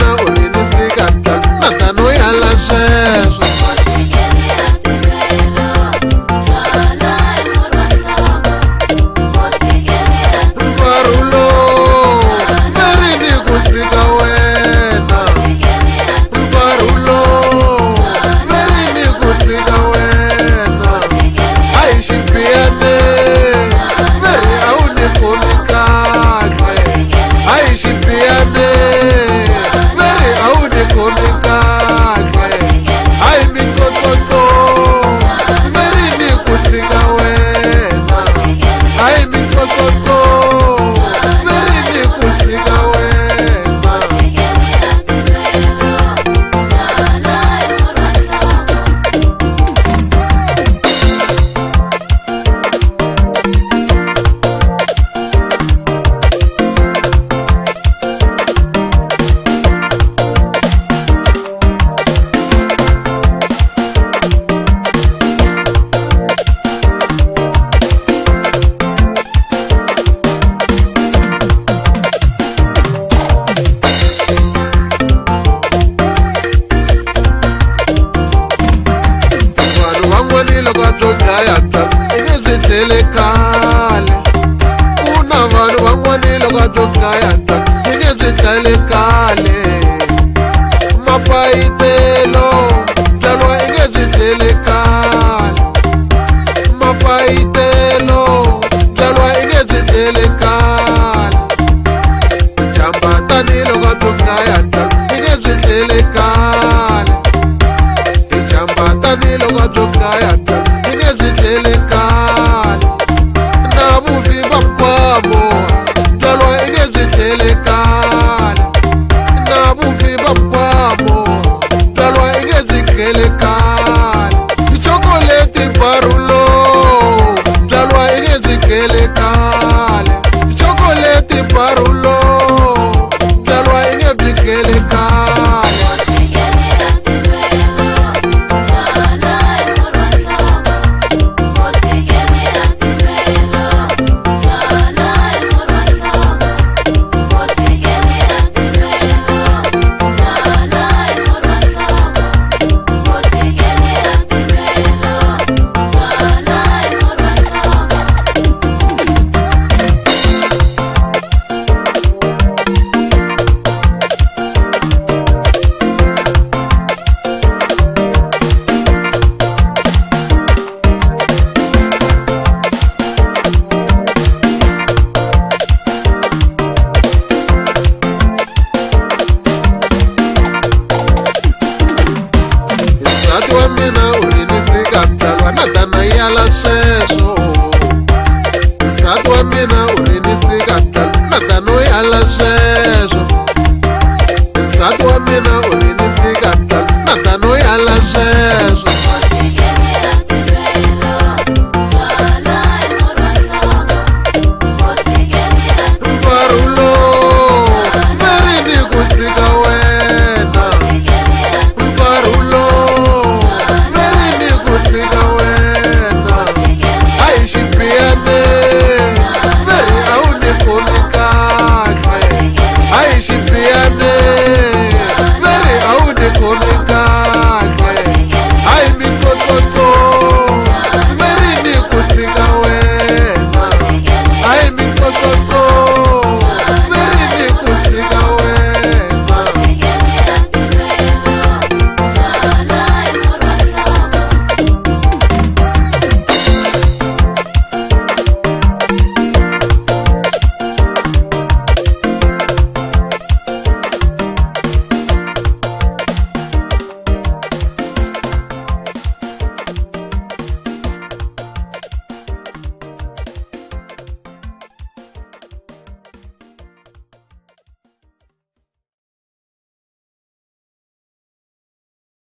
mina urinizigata natano yala seso Mparulo merini kuziga wena Mparulo merini kuziga wena Aishipiane meri auni kunikake Aishipiane meri auni kunikake Ai mitototo merini kuziga wena Ai mitototo merini kuziga wena Una vanhu van'wanile ka byo gayata yi nge byi dlayile kale mapayitelo byalwa yi nge byi dlayile kale mapayitelo byalwa yi nge byi dlayile kale jamba tanilo ka byo gayata yi nge byi dlayile kale jamba tanilo ka byo gayata yi nge byi dlayile kale na vuvi va kwavo byalwa i nge byi dlayile kale na vuvi va kwavo byalwa i nge byi dlayile kale tichokoleti Mparulo byalwa i nge byi dlayile kale tichokoleti Mparulo byalwa i nge byi dlayile kale mina urinizigata natana yala seso Nsati mina urinizigata natano yala seso Nsati mina